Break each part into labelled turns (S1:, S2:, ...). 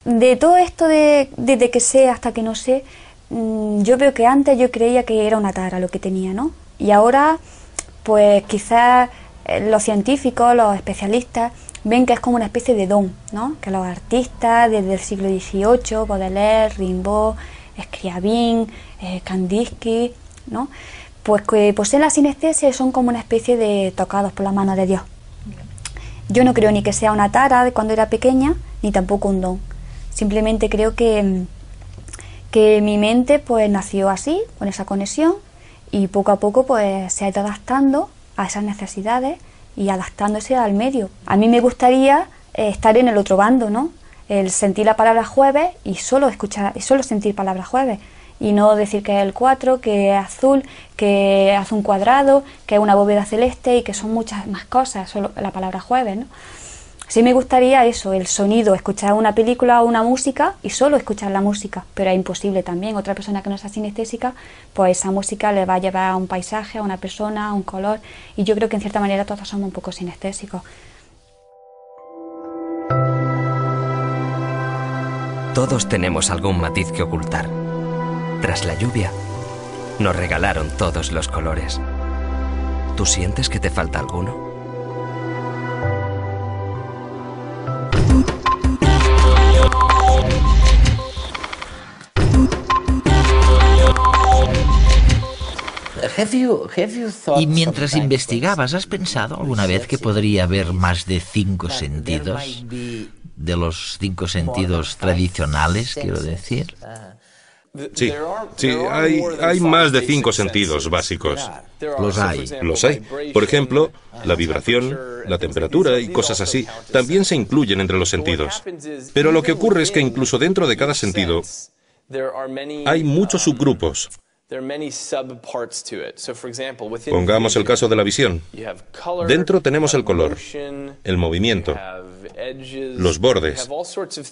S1: de todo esto desde que sé hasta que no sé, yo veo que antes yo creía que era una tara lo que tenía, ¿no? Y ahora, pues quizás los científicos, los especialistas, ven que es como una especie de don, ¿no? Que los artistas desde el siglo XVIII, Baudelaire, Rimbaud, Scriabin, Kandinsky, ¿no? Pues que poseen la sinestesia y son como una especie de tocados por la mano de Dios. Yo no creo ni que sea una tara de cuando era pequeña, ni tampoco un don. Simplemente creo que mi mente pues nació así, con esa conexión, y poco a poco pues se ha ido adaptando a esas necesidades y adaptándose al medio. A mí me gustaría estar en el otro bando, ¿no? El sentir la palabra jueves y solo sentir palabra jueves, y no decir que es el 4, que es azul, que hace un cuadrado, que es una bóveda celeste y que son muchas más cosas, solo la palabra jueves, ¿no? Sí me gustaría eso, el sonido, escuchar una película o una música y solo escuchar la música, pero es imposible también. Otra persona que no sea sinestésica, pues esa música le va a llevar a un paisaje, a una persona, a un color, y yo creo que en cierta manera todos somos un poco sinestésicos.
S2: Todos tenemos algún matiz que ocultar. Tras la lluvia, nos regalaron todos los colores. ¿Tú sientes que te falta alguno?
S3: Y mientras investigabas, ¿has pensado alguna vez que podría haber más de 5 sentidos? De los 5 sentidos tradicionales, quiero decir.
S4: Sí, hay más de 5 sentidos básicos.
S3: Los hay.
S4: Los hay. Por ejemplo, la vibración, la temperatura y cosas así también se incluyen entre los sentidos. Pero lo que ocurre es que incluso dentro de cada sentido hay muchos subgrupos. Pongamos el caso de la visión. Dentro tenemos el color, el movimiento, los bordes.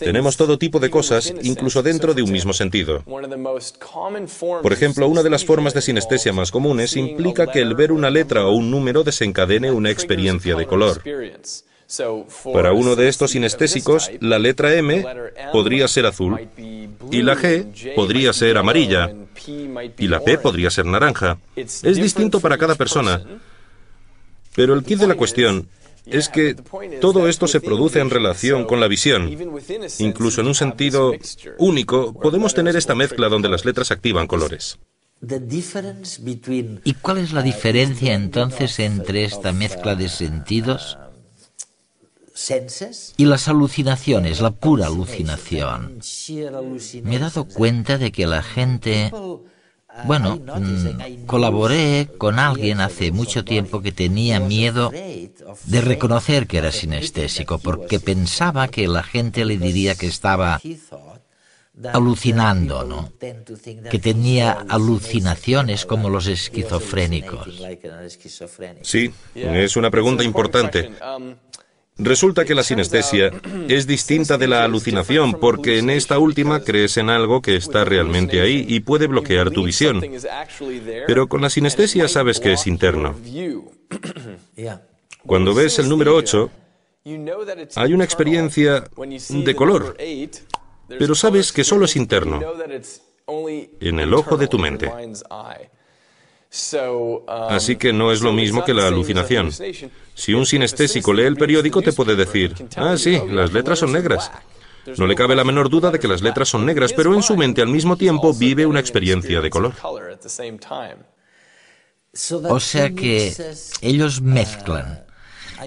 S4: Tenemos todo tipo de cosas, incluso dentro de un mismo sentido. Por ejemplo, una de las formas de sinestesia más comunes implica que el ver una letra o un número desencadene una experiencia de color. Para uno de estos sinestésicos, la letra M podría ser azul, y la G podría ser amarilla, y la P podría ser naranja. Es distinto para cada persona, pero el quid de la cuestión es que todo esto se produce en relación con la visión. Incluso en un sentido único, podemos tener esta mezcla donde las letras activan colores.
S3: ¿Y cuál es la diferencia entonces entre esta mezcla de sentidos y las alucinaciones, la pura alucinación? Me he dado cuenta de que la gente... Bueno, colaboré con alguien hace mucho tiempo que tenía miedo de reconocer que era sinestésico, porque pensaba que la gente le diría que estaba alucinando, ¿no? Que tenía alucinaciones como los esquizofrénicos.
S4: Sí, es una pregunta importante. Resulta que la sinestesia es distinta de la alucinación porque en esta última crees en algo que está realmente ahí y puede bloquear tu visión. Pero con la sinestesia sabes que es interno. Cuando ves el número 8, hay una experiencia de color, pero sabes que solo es interno, en el ojo de tu mente. Así que no es lo mismo que la alucinación. Si un sinestésico lee el periódico, te puede decir, ah, sí, las letras son negras. No le cabe la menor duda de que las letras son negras, pero en su mente al mismo tiempo vive una experiencia de color.
S3: O sea que ellos mezclan.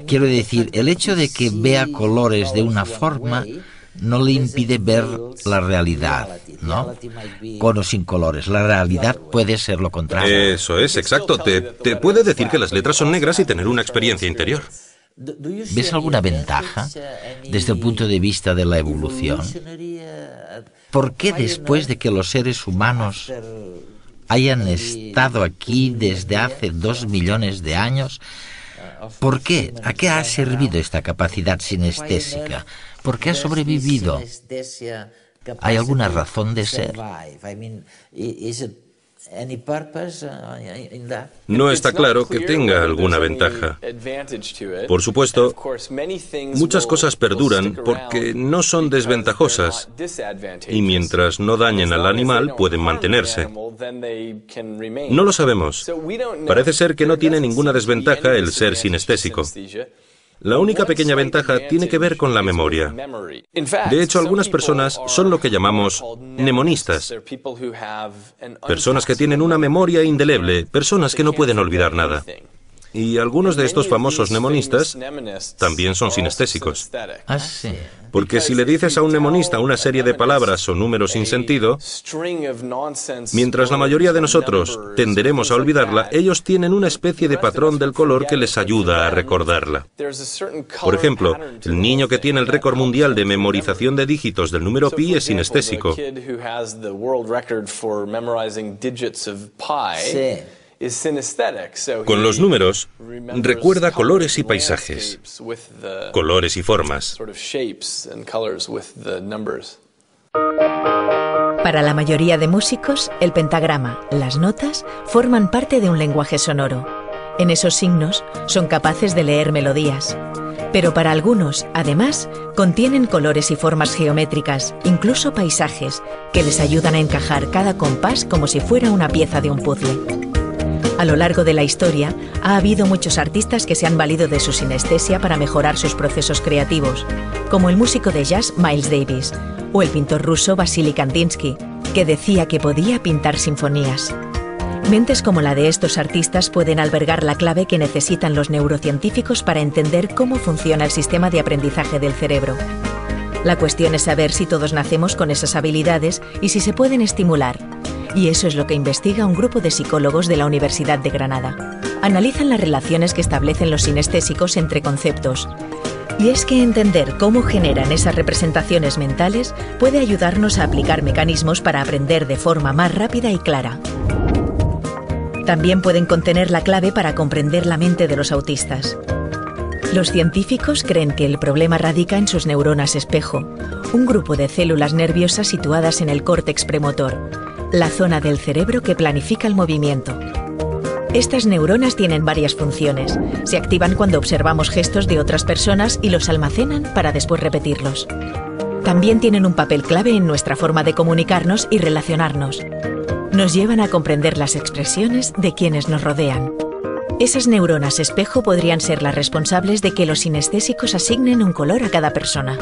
S3: Quiero decir, el hecho de que vea colores de una forma no le impide ver la realidad, ¿no? Con o sin colores. La realidad puede ser lo contrario.
S4: Eso es, exacto. Te puede decir que las letras son negras y tener una experiencia interior.
S3: ¿Ves alguna ventaja desde el punto de vista de la evolución? ¿Por qué después de que los seres humanos hayan estado aquí desde hace 2 millones de años, ¿por qué? ¿A qué ha servido esta capacidad sinestésica? ¿Por qué ha sobrevivido? ¿Hay alguna razón de ser?
S4: No está claro que tenga alguna ventaja. Por supuesto, muchas cosas perduran porque no son desventajosas y mientras no dañen al animal pueden mantenerse. No lo sabemos. Parece ser que no tiene ninguna desventaja el ser sinestésico. La única pequeña ventaja tiene que ver con la memoria. De hecho, algunas personas son lo que llamamos mnemonistas. Personas que tienen una memoria indeleble, personas que no pueden olvidar nada. Y algunos de estos famosos mnemonistas también son sinestésicos.
S3: Ah, sí.
S4: Porque si le dices a un mnemonista una serie de palabras o números sin sentido, mientras la mayoría de nosotros tenderemos a olvidarla, ellos tienen una especie de patrón del color que les ayuda a recordarla. Por ejemplo, el niño que tiene el récord mundial de memorización de dígitos del número pi es sinestésico.
S3: Sí.
S4: Con los números, recuerda colores y paisajes, colores y formas.
S5: Para la mayoría de músicos, el pentagrama, las notas, forman parte de un lenguaje sonoro. En esos signos son capaces de leer melodías. Pero para algunos, además, contienen colores y formas geométricas, incluso paisajes, que les ayudan a encajar cada compás como si fuera una pieza de un puzzle. A lo largo de la historia, ha habido muchos artistas que se han valido de su sinestesia para mejorar sus procesos creativos, como el músico de jazz Miles Davis o el pintor ruso Vasily Kandinsky, que decía que podía pintar sinfonías. Mentes como la de estos artistas pueden albergar la clave que necesitan los neurocientíficos para entender cómo funciona el sistema de aprendizaje del cerebro. La cuestión es saber si todos nacemos con esas habilidades y si se pueden estimular. Y eso es lo que investiga un grupo de psicólogos de la Universidad de Granada. Analizan las relaciones que establecen los sinestésicos entre conceptos. Y es que entender cómo generan esas representaciones mentales puede ayudarnos a aplicar mecanismos para aprender de forma más rápida y clara. También pueden contener la clave para comprender la mente de los autistas. Los científicos creen que el problema radica en sus neuronas espejo, un grupo de células nerviosas situadas en el córtex premotor, la zona del cerebro que planifica el movimiento. Estas neuronas tienen varias funciones. Se activan cuando observamos gestos de otras personas y los almacenan para después repetirlos. También tienen un papel clave en nuestra forma de comunicarnos y relacionarnos. Nos llevan a comprender las expresiones de quienes nos rodean. Esas neuronas espejo podrían ser las responsables de que los sinestésicos asignen un color a cada persona.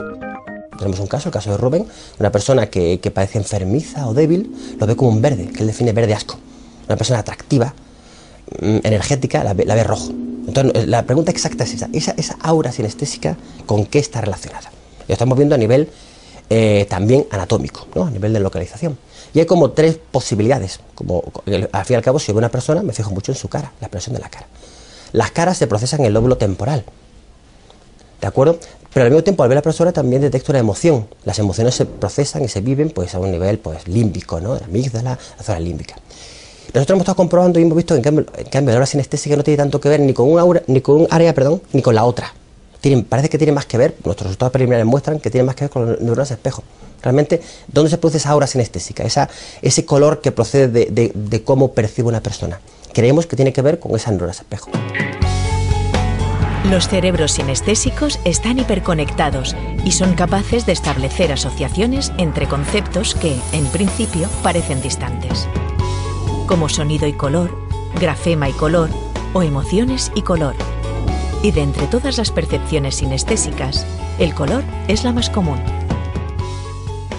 S6: Tenemos un caso, el caso de Rubén, una persona que parece enfermiza o débil, lo ve como un verde, que él define verde asco. Una persona atractiva, energética, la ve rojo. Entonces, la pregunta exacta es esa aura sinestésica, ¿con qué está relacionada? Lo estamos viendo a nivel también anatómico, ¿no? A nivel de localización. Y hay como tres posibilidades. Como, al fin y al cabo, si yo veo una persona, me fijo mucho en su cara, la expresión de la cara. Las caras se procesan en el lóbulo temporal, ¿de acuerdo? Pero al mismo tiempo, al ver a la persona, también detecto una emoción. Las emociones se procesan y se viven pues, a un nivel pues, límbico, ¿no? La amígdala, la zona límbica. Nosotros hemos estado comprobando y hemos visto que en cambio la aura sinestésica no tiene tanto que ver ni con un área, ni con la otra. Parece que tiene más que ver, nuestros resultados preliminares muestran que tiene más que ver con los neuronas espejo. Realmente, ¿dónde se produce esa aura sinestésica? Ese color que procede de cómo percibe una persona. Creemos que tiene que ver con esas neuronas espejo.
S5: Los cerebros sinestésicos están hiperconectados y son capaces de establecer asociaciones entre conceptos que, en principio, parecen distantes, como sonido y color, grafema y color, o emociones y color. Y de entre todas las percepciones sinestésicas, el color es la más común.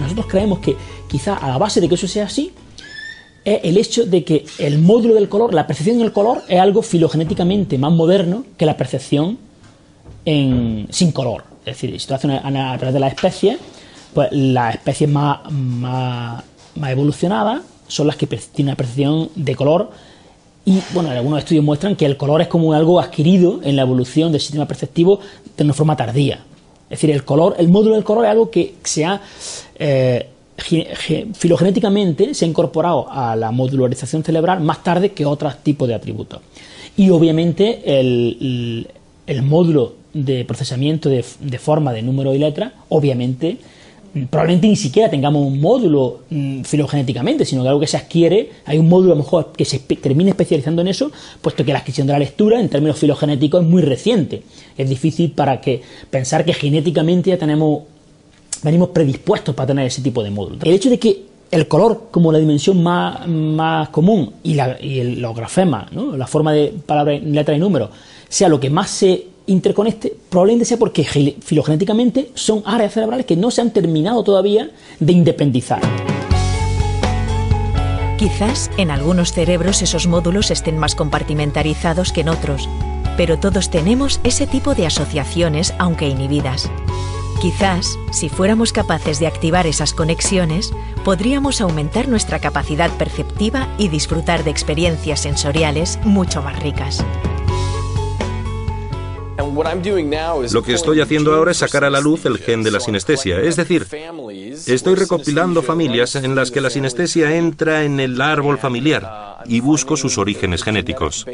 S7: Nosotros creemos que quizá a la base de que eso sea así es el hecho de que el módulo del color, la percepción del color, es algo filogenéticamente más moderno que la percepción sin color. Es decir, si tú haces a través de las especies, pues las especies más evolucionadas son las que tienen una percepción de color. Y bueno, algunos estudios muestran que el color es como algo adquirido en la evolución del sistema perceptivo de una forma tardía. Es decir, el módulo del color es algo que se ha filogenéticamente se ha incorporado a la modularización cerebral más tarde que otros tipos de atributos. Y obviamente el módulo de procesamiento de forma de número y letra, obviamente probablemente ni siquiera tengamos un módulo filogenéticamente, sino que algo que se adquiere, hay un módulo a lo mejor que se termine especializando en eso, puesto que la adquisición de la lectura en términos filogenéticos es muy reciente. Es difícil pensar que genéticamente ya venimos predispuestos para tener ese tipo de módulo. El hecho de que el color como la dimensión más común y los grafemas, ¿no?, la forma de palabras, letras y números, sea lo que más se interconecte, probablemente sea porque filogenéticamente son áreas cerebrales que no se han terminado todavía de independizar.
S5: Quizás en algunos cerebros esos módulos estén más compartimentalizados que en otros, pero todos tenemos ese tipo de asociaciones, aunque inhibidas. Quizás, si fuéramos capaces de activar esas conexiones, podríamos aumentar nuestra capacidad perceptiva y disfrutar de experiencias sensoriales mucho más ricas.
S4: Lo que estoy haciendo ahora es sacar a la luz el gen de la sinestesia, es decir, estoy recopilando familias en las que la sinestesia entra en el árbol familiar y busco sus orígenes genéticos.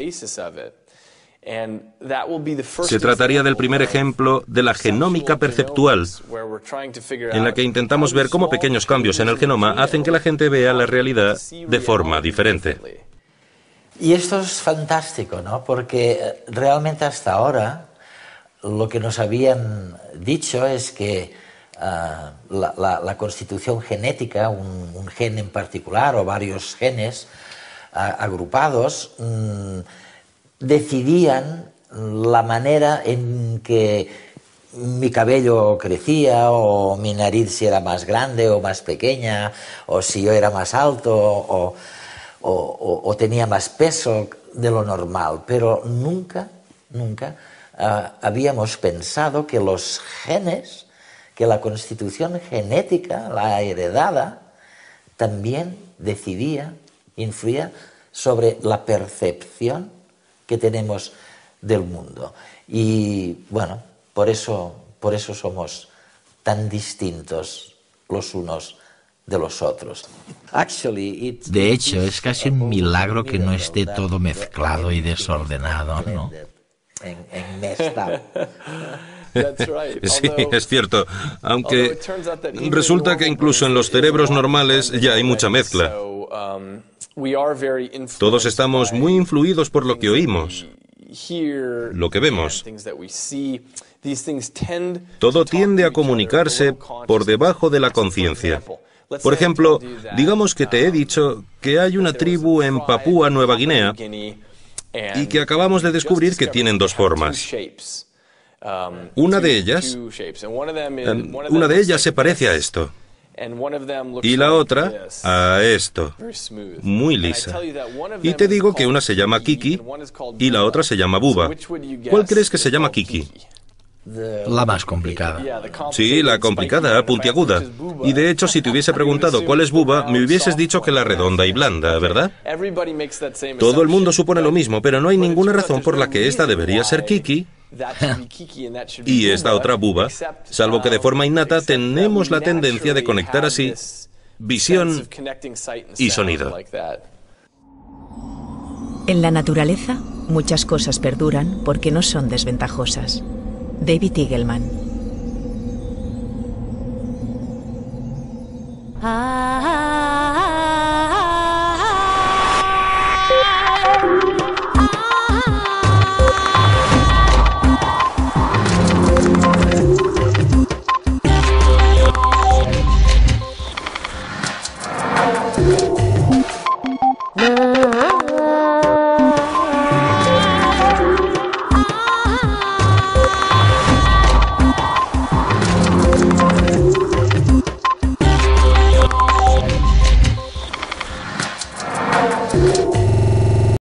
S4: Se trataría del primer ejemplo de la genómica perceptual, en la que intentamos ver cómo pequeños cambios en el genoma hacen que la gente vea la realidad de forma diferente.
S3: Y esto es fantástico, ¿no? Porque realmente hasta ahora lo que nos habían dicho es que la constitución genética, un gen en particular o varios genes agrupados, decidían la manera en que mi cabello crecía, o mi nariz si era más grande o más pequeña, o si yo era más alto o tenía más peso de lo normal. Pero nunca habíamos pensado que los genes, que la constitución genética, la heredada, también decidía, influía sobre la percepción que tenemos del mundo. Y bueno, por eso somos tan distintos los unos de los otros.
S8: De hecho, es casi un milagro que no esté todo mezclado y desordenado, ¿no?
S4: Sí, es cierto, aunque resulta que incluso en los cerebros normales ya hay mucha mezcla. Todos estamos muy influidos por lo que oímos, lo que vemos. Todo tiende a comunicarse por debajo de la conciencia. Por ejemplo, digamos que te he dicho que hay una tribu en Papúa Nueva Guinea y que acabamos de descubrir que tienen dos formas. Una de ellas se parece a esto, y la otra a esto, muy lisa. Y te digo que una se llama Kiki y la otra se llama Buba. ¿Cuál crees que se llama Kiki?
S8: La más complicada.
S4: Sí, la complicada, puntiaguda. Y de hecho, si te hubiese preguntado cuál es Buba, me hubieses dicho que la redonda y blanda, ¿verdad? Todo el mundo supone lo mismo, pero no hay ninguna razón por la que esta debería ser Kiki y esta otra Buba, salvo que de forma innata tenemos la tendencia de conectar así visión y sonido.
S5: En la naturaleza, muchas cosas perduran porque no son desventajosas. David Eagleman.